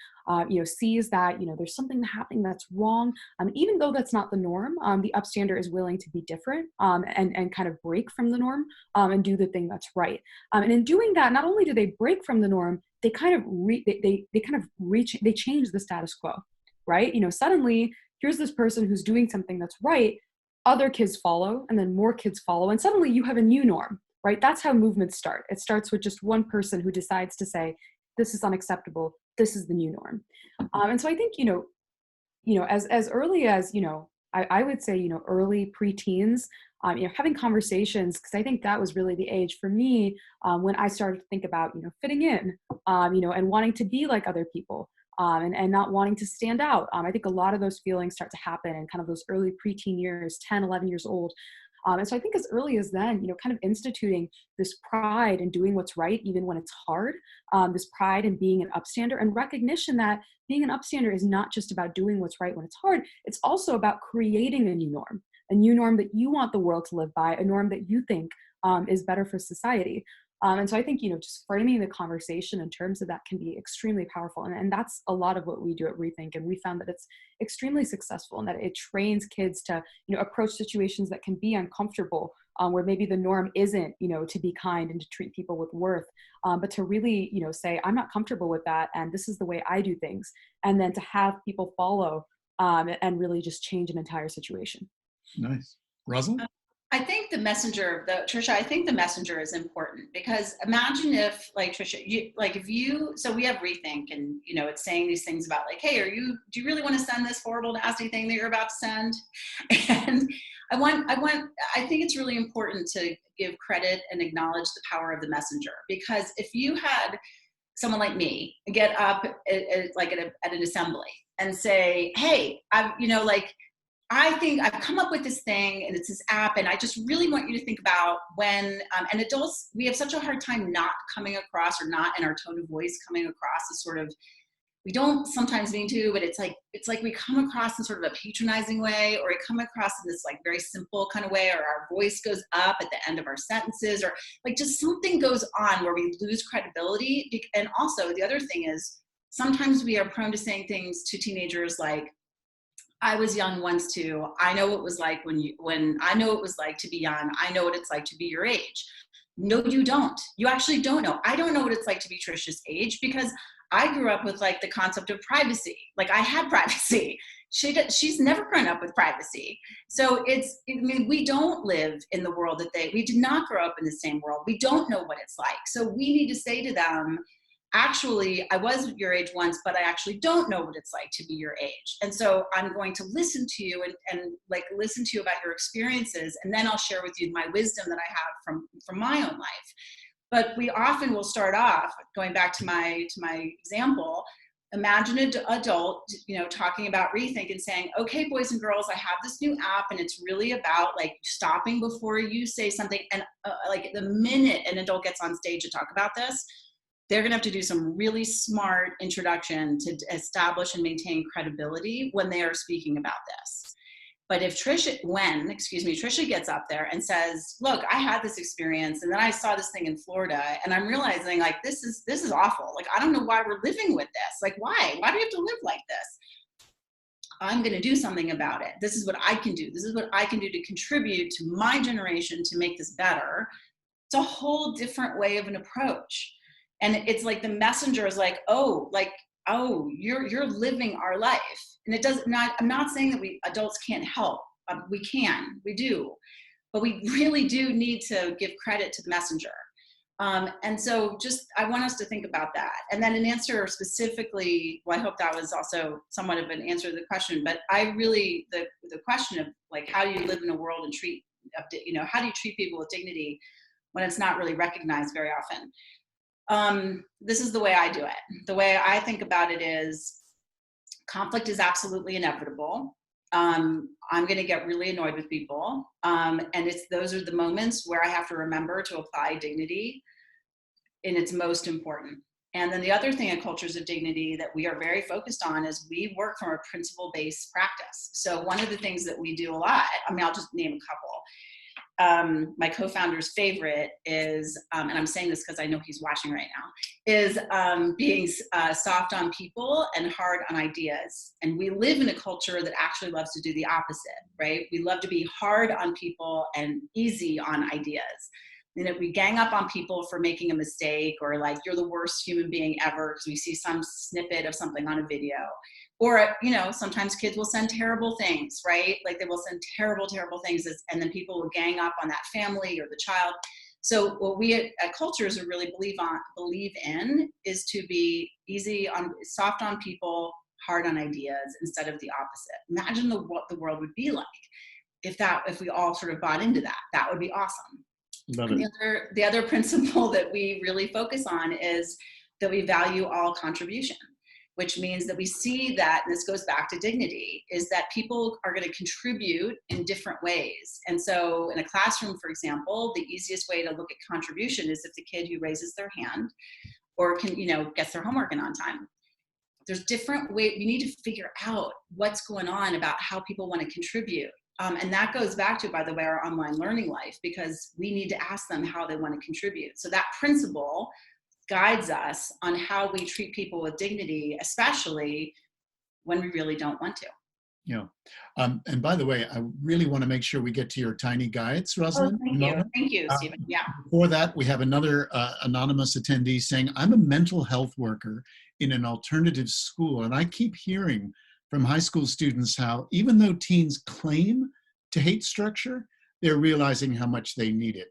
sees that, there's something happening that's wrong. Even though that's not the norm, the upstander is willing to be different, and kind of break from the norm, and do the thing that's right. And in doing that, not only do they break from the norm, they kind of they change the status quo, right? Suddenly here's this person who's doing something that's right, other kids follow, and then more kids follow, and suddenly you have a new norm, right? That's how movements start. It starts with just one person who decides to say, this is unacceptable, this is the new norm. And so I think, as early as, I would say, early preteens, having conversations, because I think that was really the age for me, when I started to think about, fitting in, and wanting to be like other people, and not wanting to stand out. I think a lot of those feelings start to happen in kind of those early preteen years, 10, 11 years old. And so I think as early as then, kind of instituting this pride in doing what's right, even when it's hard, this pride in being an upstander, and recognition that being an upstander is not just about doing what's right when it's hard. It's also about creating a new norm that you want the world to live by, a norm that you think is better for society. And so I think, just framing the conversation in terms of that can be extremely powerful. And that's a lot of what we do at ReThink. And we found that it's extremely successful, and that it trains kids to, approach situations that can be uncomfortable, where maybe the norm isn't, to be kind and to treat people with worth, but to really, say, I'm not comfortable with that, and this is the way I do things. And then to have people follow, and really just change an entire situation. Nice. Rosalind? I think Trisha, I think the messenger is important, because imagine if, like, Trisha, so we have ReThink, and, it's saying these things about, like, hey, do you really want to send this horrible, nasty thing that you're about to send? And I think it's really important to give credit and acknowledge the power of the messenger, because if you had someone like me get up at an assembly and say, hey, I think I've come up with this thing, and it's this app, and I just really want you to think about when, and adults, we have such a hard time not coming across, or not in our tone of voice coming across as sort of, we don't sometimes mean to, but it's like we come across in sort of a patronizing way, or we come across in this like very simple kind of way, or our voice goes up at the end of our sentences, or like just something goes on where we lose credibility. And also the other thing is, sometimes we are prone to saying things to teenagers like, I was young once too. I know what it was like when I know what it was like to be young. I know what it's like to be your age. No, you don't. You actually don't know. I don't know what it's like to be Trisha's age, because I grew up with like the concept of privacy. Like, I had privacy. She's never grown up with privacy. So we don't live in the world we did not grow up in the same world. We don't know what it's like. So we need to say to them, actually, I was your age once, but I actually don't know what it's like to be your age. And so I'm going to listen to you and listen to you about your experiences. And then I'll share with you my wisdom that I have from my own life. But we often will start off, going back to my example, imagine an adult, talking about ReThink and saying, okay, boys and girls, I have this new app, and it's really about like stopping before you say something. And like the minute an adult gets on stage to talk about this, they're going to have to do some really smart introduction to establish and maintain credibility when they are speaking about this. But if Trisha gets up there and says, look, I had this experience and then I saw this thing in Florida and I'm realizing like, this is awful. Like, I don't know why we're living with this. Like, why do we have to live like this? I'm going to do something about it. This is what I can do. This is what I can do to contribute to my generation to make this better. It's a whole different way of an approach. And it's like the messenger is like, oh, you're living our life. And I'm not saying that we adults can't help. We do, but we really do need to give credit to the messenger. And so I want us to think about that. And then an answer specifically, well, I hope that was also somewhat of an answer to the question, but the question of like, how do you live in a world and how do you treat people with dignity when it's not really recognized very often? This is the way I do it. The way I think about it is conflict is absolutely inevitable. I'm going to get really annoyed with people. And those are the moments where I have to remember to apply dignity in its most important. And then the other thing at Cultures of Dignity that we are very focused on is we work from a principle-based practice. So one of the things that we do a lot, I'll just name a couple. My co-founder's favorite is, and I'm saying this because I know he's watching right now, is being soft on people and hard on ideas. And we live in a culture that actually loves to do the opposite, right? We love to be hard on people and easy on ideas. We gang up on people for making a mistake, or like, you're the worst human being ever because we see some snippet of something on a video. Or, sometimes kids will send terrible things, right? Like they will send terrible, terrible things, and then people will gang up on that family or the child. So what we at Cultures really believe in is to be soft on people, hard on ideas, instead of the opposite. Imagine what the world would be like if we all sort of bought into that. That would be awesome. The other principle that we really focus on is that we value all contribution, which means that we see that, and this goes back to dignity, is that people are going to contribute in different ways. And so in a classroom, for example, the easiest way to look at contribution is if the kid who raises their hand or gets their homework in on time. There's different ways. We need to figure out what's going on about how people want to contribute. And that goes back to, by the way, our online learning life, because we need to ask them how they want to contribute. So that principle guides us on how we treat people with dignity, especially when we really don't want to. Yeah. And by the way, I really want to make sure we get to your tiny guides, Rosalind. Thank you, Stephen. Yeah. Before that, we have another anonymous attendee saying, I'm a mental health worker in an alternative school, and I keep hearing from high school students how even though teens claim to hate structure, they're realizing how much they need it.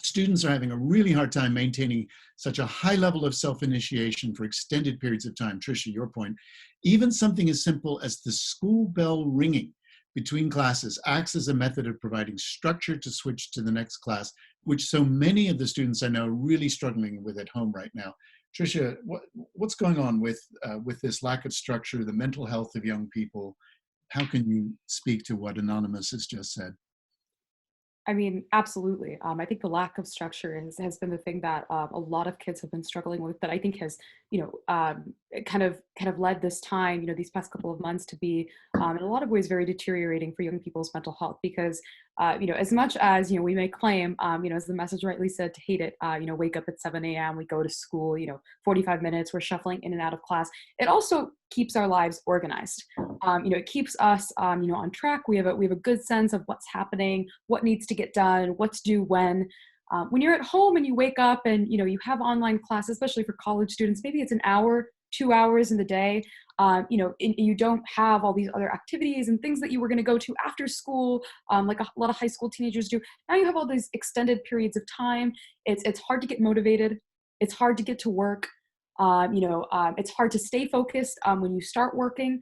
Students are having a really hard time maintaining such a high level of self-initiation for extended periods of time. Trisha, your point. Even something as simple as the school bell ringing between classes acts as a method of providing structure to switch to the next class, which so many of the students I know are really struggling with at home right now. Trisha, what's going on with this lack of structure, the mental health of young people? How can you speak to what Anonymous has just said? I mean, absolutely. I think the lack of structure has been the thing that a lot of kids have been struggling with, that I think has, kind of led this time, these past couple of months to be, in a lot of ways, very deteriorating for young people's mental health. Because, as much as, we may claim, as the message rightly said, to hate it, wake up at 7 a.m., we go to school, 45 minutes, we're shuffling in and out of class. It also keeps our lives organized. It keeps us, on track. We have a good sense of what's happening, what needs to get done, what's due when. When you're at home and you wake up and, you have online classes, especially for college students, maybe it's an hour, 2 hours in the day, you don't have all these other activities and things that you were going to go to after school, like a lot of high school teenagers do. Now you have all these extended periods of time. It's hard to get motivated. It's hard to get to work. It's hard to stay focused when you start working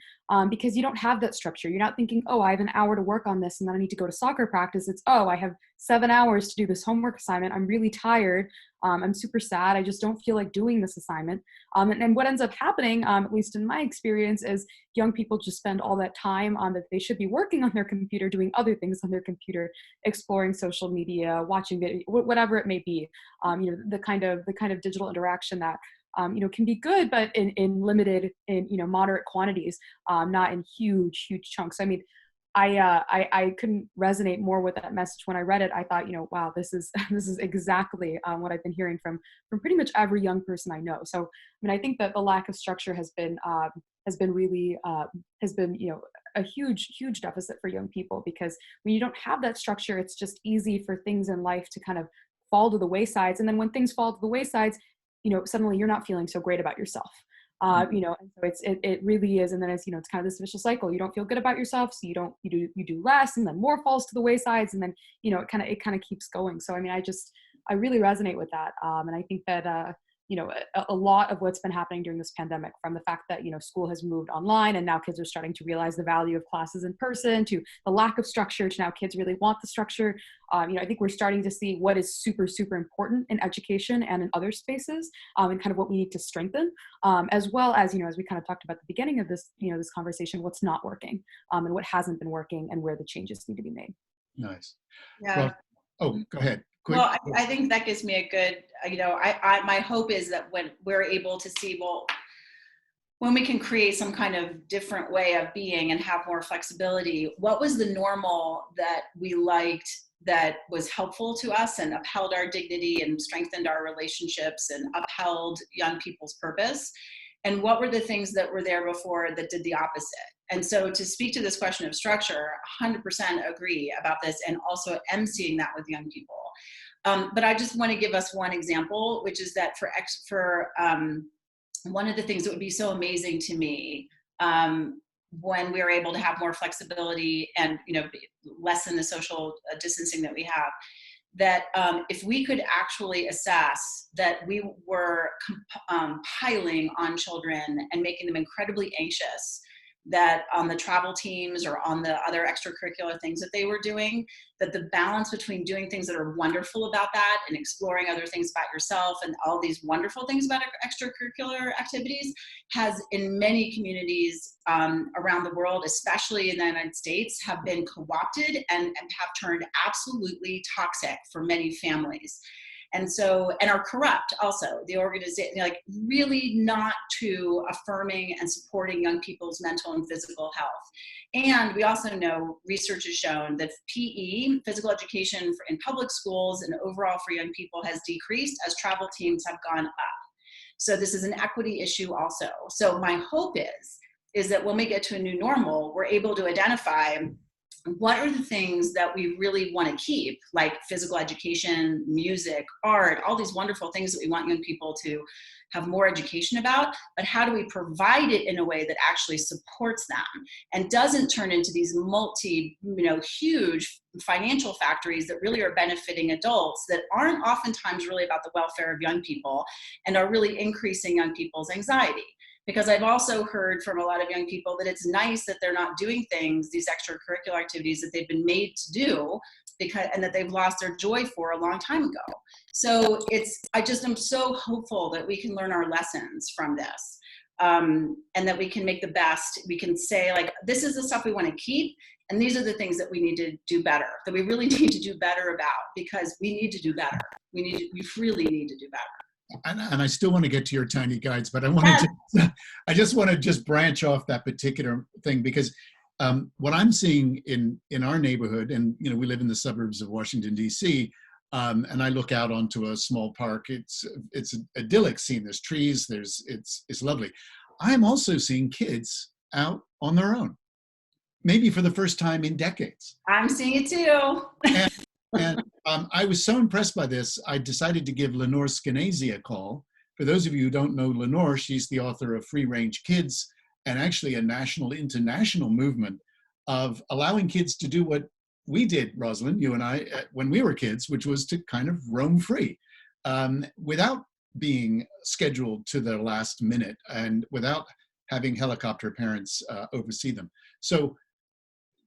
because you don't have that structure. You're not thinking, oh, I have an hour to work on this and then I need to go to soccer practice. It's, oh, I have 7 hours to do this homework assignment. I'm really tired. I'm super sad. I just don't feel like doing this assignment. And what ends up happening, at least in my experience, is young people just spend all that time that they should be working on their computer, doing other things on their computer, exploring social media, watching video, whatever it may be. The kind of digital interaction that can be good, but in limited, in moderate quantities, not in huge chunks. I mean, I couldn't resonate more with that message when I read it. I thought, wow, this is this is exactly what I've been hearing from pretty much every young person I know. So, I mean, I think that the lack of structure has been really a huge deficit for young people, because when you don't have that structure, it's just easy for things in life to kind of fall to the waysides. And then when things fall to the waysides, suddenly you're not feeling so great about yourself. And so it really is. And then it's kind of this vicious cycle. You don't feel good about yourself, so you do less, and then more falls to the waysides, and then it kind of keeps going. So I mean, I really resonate with that, and I think that a lot of what's been happening during this pandemic, from the fact that school has moved online and now kids are starting to realize the value of classes in person, to the lack of structure, to now kids really want the structure. I think we're starting to see what is super important in education and in other spaces, and kind of what we need to strengthen, as well as as we kind of talked about at the beginning of this this conversation, what's not working, and what hasn't been working, and where the changes need to be made. Nice. Yeah. Well, go ahead. Quick. Well, I think that gives me a good, my hope is that when we're able to see, well, when we can create some kind of different way of being and have more flexibility, what was the normal that we liked, that was helpful to us and upheld our dignity and strengthened our relationships and upheld young people's purpose? And what were the things that were there before that did the opposite? And so to speak to this question of structure, 100% agree about this, and also am seeing that with young people. But I just want to give us one example, which is that for one of the things that would be so amazing to me, when we are able to have more flexibility and lessen the social distancing that we have, that if we could actually assess that we were piling on children and making them incredibly anxious, that on the travel teams or on the other extracurricular things that they were doing, that the balance between doing things that are wonderful about that and exploring other things about yourself and all these wonderful things about extracurricular activities has, in many communities around the world, especially in the United States, have been co-opted and have turned absolutely toxic for many families. And are corrupt also. The organization, really not too affirming and supporting young people's mental and physical health. And we also know research has shown that PE, physical education in public schools and overall for young people, has decreased as travel teams have gone up. So this is an equity issue also. So my hope is that when we get to a new normal, we're able to identify what are the things that we really want to keep, like physical education, music, art, all these wonderful things that we want young people to have more education about, but how do we provide it in a way that actually supports them and doesn't turn into these huge financial factories that really are benefiting adults that aren't oftentimes really about the welfare of young people and are really increasing young people's anxiety. Because I've also heard from a lot of young people that it's nice that they're not doing things, these extracurricular activities that they've been made to do, and that they've lost their joy for a long time ago. So I just am so hopeful that we can learn our lessons from this, and that we can make the best. We can say, this is the stuff we want to keep, and these are the things that we need to do better, that we really need to do better about, because we need to do better. We really need to do better. And I still want to get to your tiny guides, but I just want to branch off that particular thing, because what I'm seeing in our neighborhood, and we live in the suburbs of Washington, D.C., and I look out onto a small park. It's an idyllic scene. There's trees. It's lovely. I'm also seeing kids out on their own, maybe for the first time in decades. I'm seeing it too. And I was so impressed by this, I decided to give Lenore Skenazy a call. For those of you who don't know Lenore, she's the author of Free Range Kids, and actually a international movement of allowing kids to do what we did, Rosalind, you and I, when we were kids, which was to kind of roam free, without being scheduled to the last minute and without having helicopter parents oversee them. So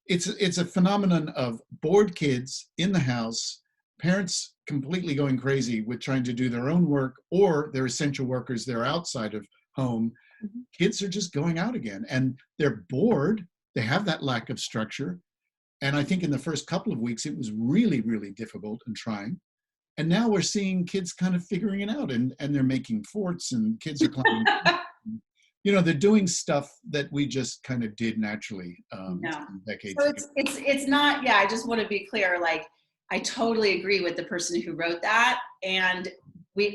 it's a phenomenon of bored kids in the house, parents completely going crazy with trying to do their own work, or they're essential workers, they're outside of home. Mm-hmm. Kids are just going out again, and they're bored. They have that lack of structure. And I think in the first couple of weeks, it was really, really difficult and trying. And now we're seeing kids kind of figuring it out, and they're making forts, and kids are climbing. You know, they're doing stuff that we just kind of did naturally No. decades So ago. it's not, yeah, I just want to be clear, like, I totally agree with the person who wrote that. And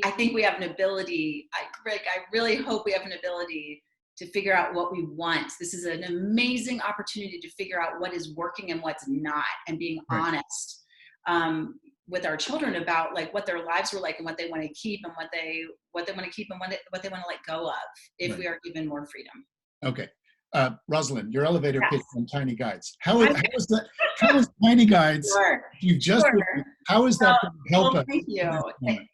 I think we have an ability, Rick, I really hope we have an ability to figure out what we want. This is an amazing opportunity to figure out what is working and what's not, and being Right. honest with our children about like what their lives were like and what they want to keep and what they want to keep and what they want to let go of if Right. we are given more freedom. Okay. Rosalind, your elevator Yes. pitch on Tiny Guides. How is that? How is Tiny Guides? Sure. You just Sure. how is that going to help us? Thank you.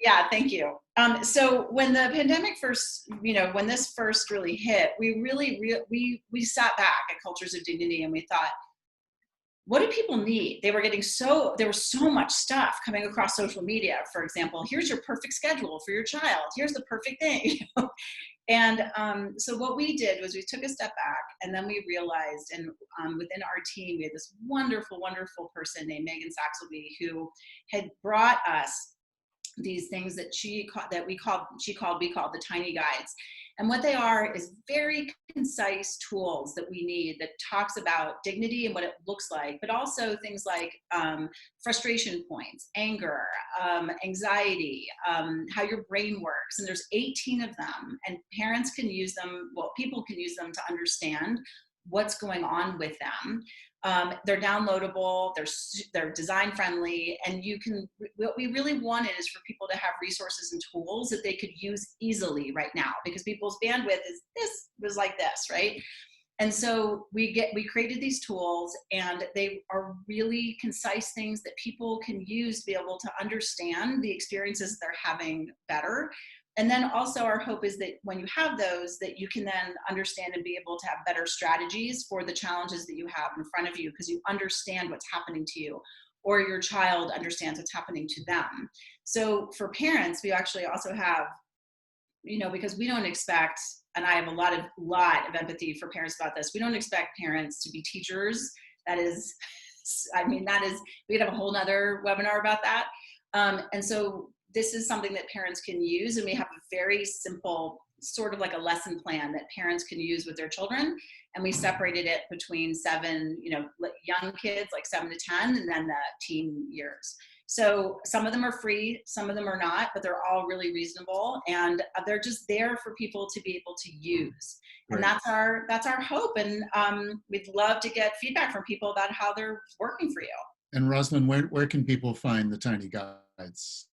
Yeah, thank you. So when the pandemic first, when this first really hit, we really we sat back at Cultures of Dignity and we thought, what do people need? There was so much stuff coming across social media. For example, here's your perfect schedule for your child. Here's the perfect thing. And so what we did was we took a step back, and then we realized, and within our team, we had this wonderful, wonderful person named Megan Saxelby who had brought us these things that we called the Tiny Guides. And what they are is very concise tools that we need that talks about dignity and what it looks like, but also things like frustration points, anger, anxiety, how your brain works. And there's 18 of them, and parents can use them, people can use them to understand what's going on with them. They're downloadable, they're design friendly, and what we really wanted is for people to have resources and tools that they could use easily right now, because people's bandwidth was like this, right? And so we created these tools, and they are really concise things that people can use to be able to understand the experiences they're having better. And then also our hope is that when you have those, that you can then understand and be able to have better strategies for the challenges that you have in front of you, because you understand what's happening to you, or your child understands what's happening to them. So for parents, we actually also have, because we don't expect, and I have a lot of empathy for parents about this, we don't expect parents to be teachers. We could have a whole nother webinar about that. And so this is something that parents can use, and we have a very simple, sort of like a lesson plan that parents can use with their children. And we separated it between young kids, like 7 to 10, and then the teen years. So some of them are free, some of them are not, but they're all really reasonable, and they're just there for people to be able to use. And Right. that's our hope. And we'd love to get feedback from people about how they're working for you. And Rosalind, where can people find the Tiny Guides?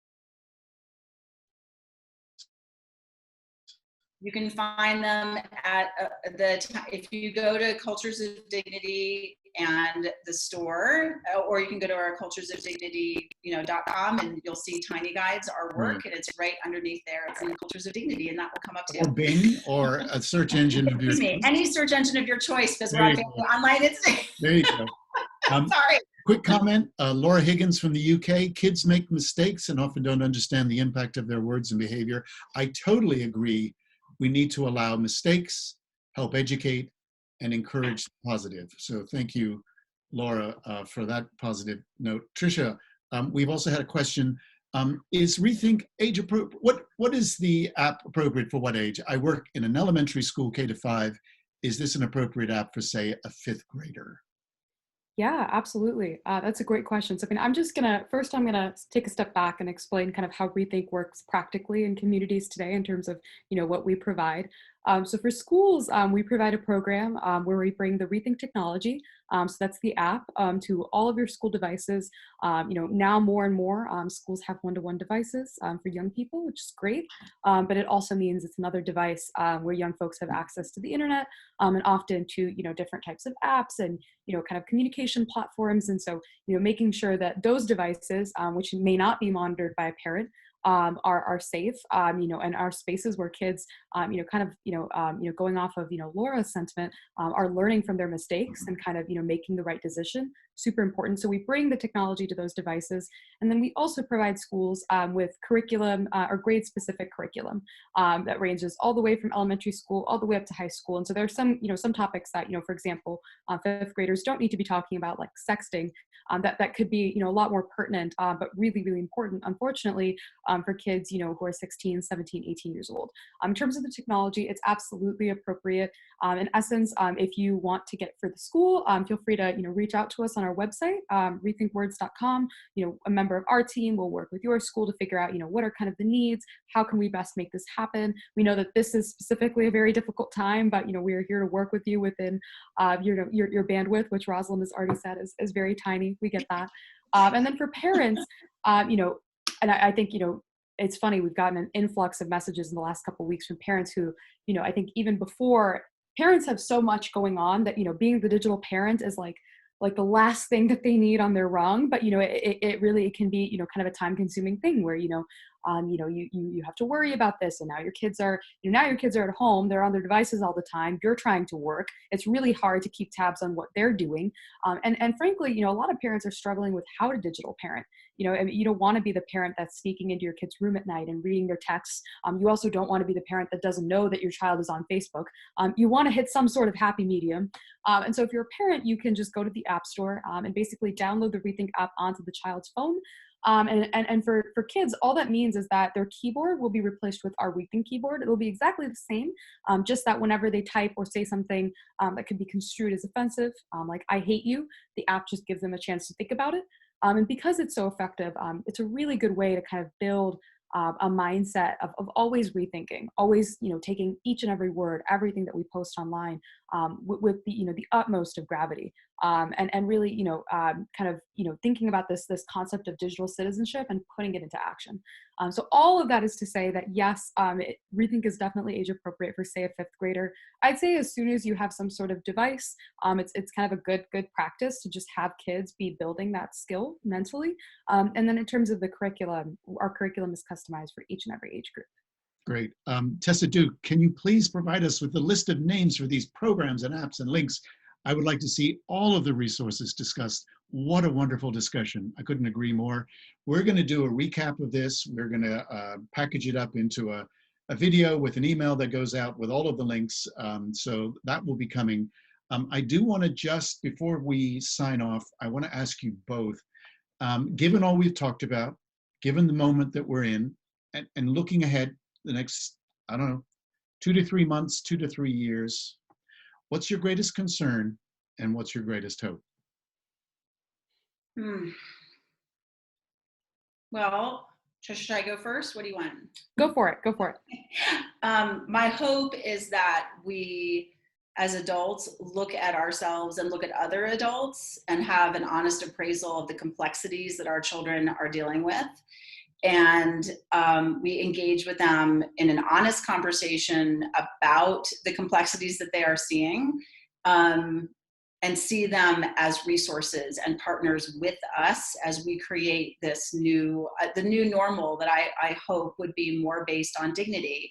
You can find them at if you go to Cultures of Dignity and the store, or you can go to our culturesofdignity.com, and you'll see Tiny Guides, our work, and it's right underneath there. It's in Cultures of Dignity, and that will come up too. Or Bing, or a search engine of your choice. Any search engine of your choice, because we're on online. There you go. Sorry. Quick comment, Laura Higgins from the UK. Kids make mistakes and often don't understand the impact of their words and behavior. I totally agree. We need to allow mistakes, help educate, and encourage positive. So thank you, Laura, for that positive note. Trisha, we've also had a question. Is ReThink age appropriate? What is the app appropriate for what age? I work in an elementary school, K-5. Is this an appropriate app for, say, a 5th grader? Yeah, absolutely. That's a great question. So I'm gonna take a step back and explain kind of how ReThink works practically in communities today in terms of, what we provide. So for schools, we provide a program where we bring the ReThink technology. So that's the app to all of your school devices. Now more and more schools have one-to-one devices for young people, which is great. But it also means it's another device where young folks have access to the internet and often to, different types of apps and, kind of communication platforms. And so, making sure that those devices, which may not be monitored by a parent, are safe, and our spaces where kids, going off of, Laura's sentiment, are learning from their mistakes and kind of, making the right decision. super important. So we bring the technology to those devices, and then we also provide schools with curriculum or grade-specific curriculum that ranges all the way from elementary school all the way up to high school. And so there's some, some topics that, for example, fifth graders don't need to be talking about, like sexting. That could be, a lot more pertinent, but really, really important, unfortunately, for kids, who are 16, 17, 18 years old. In terms of the technology, it's absolutely appropriate. In essence, if you want to get for the school, feel free to, reach out to us on our website, rethinkwords.com. A member of our team will work with your school to figure out, what are kind of the needs, how can we best make this happen. We know that this is specifically a very difficult time, but, we are here to work with you within, your bandwidth, which Rosalind has already said is very tiny. We get that. And then for parents, and I think, it's funny, we've gotten an influx of messages in the last couple of weeks from parents who, I think even before, parents have so much going on that, being the digital parent is like the last thing that they need on their rung. But, it really can be, kind of a time consuming thing where, you have to worry about this. And now your kids are at home, they're on their devices all the time. You're trying to work. It's really hard to keep tabs on what they're doing. And frankly, a lot of parents are struggling with how to digital parent. I mean, you don't want to be the parent that's sneaking into your kid's room at night and reading their texts. You also don't want to be the parent that doesn't know that your child is on Facebook. You want to hit some sort of happy medium. And so if you're a parent, you can just go to the App Store and basically download the ReThink app onto the child's phone. And for kids, all that means is that their keyboard will be replaced with our ReThink keyboard. It'll be exactly the same, just that whenever they type or say something that could be construed as offensive, like "I hate you," the app just gives them a chance to think about it. And because it's so effective, it's a really good way to kind of build a mindset of always rethinking, always, taking each and every word, everything that we post online with the, the utmost of gravity, and really, kind of, thinking about this concept of digital citizenship and putting it into action. So all of that is to say that yes, ReThink is definitely age appropriate for, say, a fifth grader. I'd say as soon as you have some sort of device, it's kind of a good practice to just have kids be building that skill mentally. And then in terms of the curriculum, our curriculum is customized for each and every age group. Great. Tessa Duke, can you please provide us with the list of names for these programs and apps and links? I would like to see all of the resources discussed. What a wonderful discussion. I couldn't agree more. We're going to do a recap of this. We're going to package it up into a video with an email that goes out with all of the links. So that will be coming. I do want to just, before we sign off, I want to ask you both, given all we've talked about, given the moment that we're in, and looking ahead the next, 2 to 3 months, 2 to 3 years, what's your greatest concern and what's your greatest hope? Well, Trisha, should I go first? What do you want? Go for it. My hope is that we, as adults, look at ourselves and look at other adults and have an honest appraisal of the complexities that our children are dealing with. And we engage with them in an honest conversation about the complexities that they are seeing, and see them as resources and partners with us as we create this the new normal that I hope would be more based on dignity.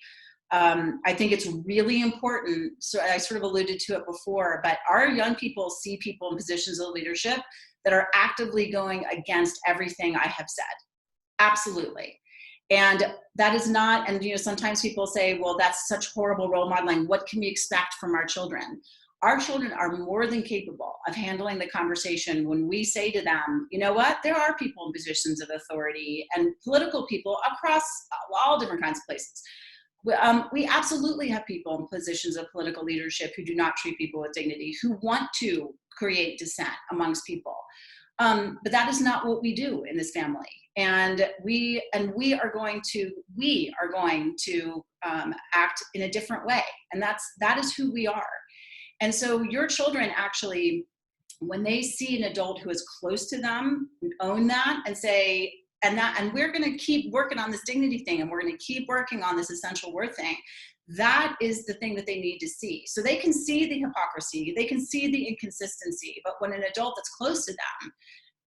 I think it's really important, so I sort of alluded to it before, but our young people see people in positions of leadership that are actively going against everything I have said. Absolutely. And that is not, and sometimes people say, well, that's such horrible role modeling. What can we expect from our children? Our children are more than capable of handling the conversation when we say to them, you know what, there are people in positions of authority and political people across all different kinds of places. We absolutely have people in positions of political leadership who do not treat people with dignity, who want to create dissent amongst people. But that is not what we do in this family. And we are going to act in a different way. And that is who we are. And so your children actually, when they see an adult who is close to them, own that and say, and we're going to keep working on this dignity thing, and we're going to keep working on this essential worth thing. That is the thing that they need to see. So they can see the hypocrisy, they can see the inconsistency, but when an adult that's close to them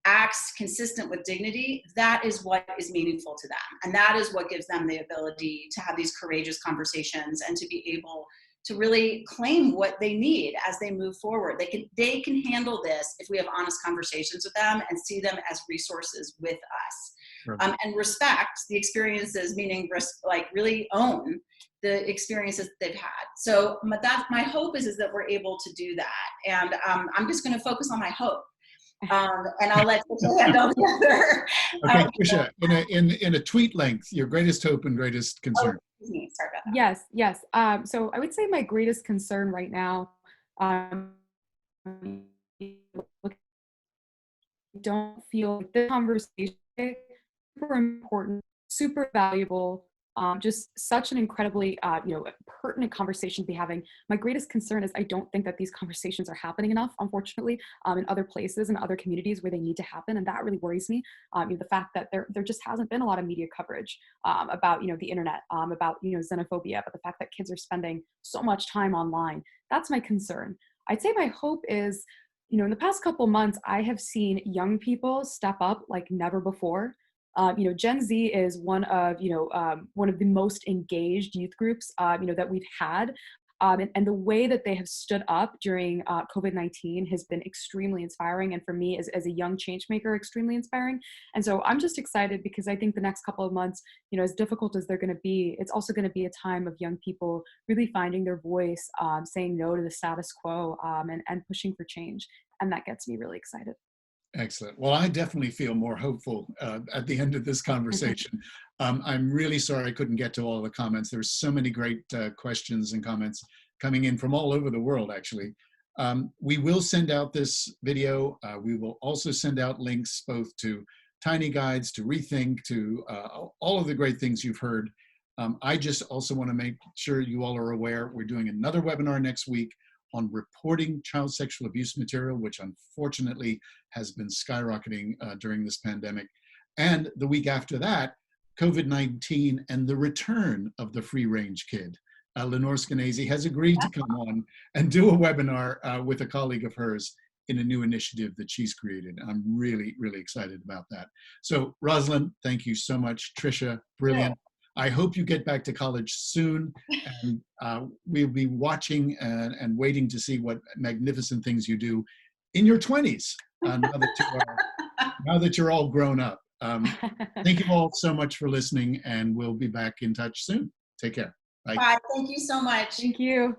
acts consistent with dignity, that is what is meaningful to them. And that is what gives them the ability to have these courageous conversations and to be able to really claim what they need as they move forward. They can handle this if we have honest conversations with them and see them as resources with us. Right. And respect the experiences, meaning like really own the experiences they've had. So my hope is that we're able to do that. And I'm just going to focus on my hope. And I'll let Trisha handle the other. Okay, Trisha, in a tweet length, your greatest hope and greatest concern. Oh, excuse me, sorry about that. Yes. So I would say my greatest concern right now, don't feel like this conversation is super important, super valuable, just such an incredibly pertinent conversation to be having. My greatest concern is I don't think that these conversations are happening enough, unfortunately, in other places and other communities where they need to happen, and that really worries me. The fact that there just hasn't been a lot of media coverage about the internet, about xenophobia, but the fact that kids are spending so much time online. That's my concern. I'd say my hope is, in the past couple months, I have seen young people step up like never before. Gen Z is one of the most engaged youth groups, that we've had. And the way that they have stood up during COVID-19 has been extremely inspiring. And for me, as a young change maker, extremely inspiring. And so I'm just excited because I think the next couple of months, as difficult as they're going to be, it's also going to be a time of young people really finding their voice, saying no to the status quo, and pushing for change. And that gets me really excited. Excellent. Well, I definitely feel more hopeful at the end of this conversation. I'm really sorry I couldn't get to all the comments. There's so many great questions and comments coming in from all over the world, actually. We will send out this video. We will also send out links both to Tiny Guides, to ReThink, to all of the great things you've heard. I just also want to make sure you all are aware we're doing another webinar next week on reporting child sexual abuse material, which unfortunately has been skyrocketing during this pandemic. And the week after that, COVID-19 and the return of the free-range kid. Lenore Skenazy has agreed to come on and do a webinar with a colleague of hers in a new initiative that she's created. I'm really, really excited about that. So Rosalind, thank you so much. Trisha, brilliant. Yeah. I hope you get back to college soon, and we'll be watching and waiting to see what magnificent things you do in your 20s, now that you're all grown up. Thank you all so much for listening, and we'll be back in touch soon. Take care. Bye. Bye. Thank you so much. Thank you.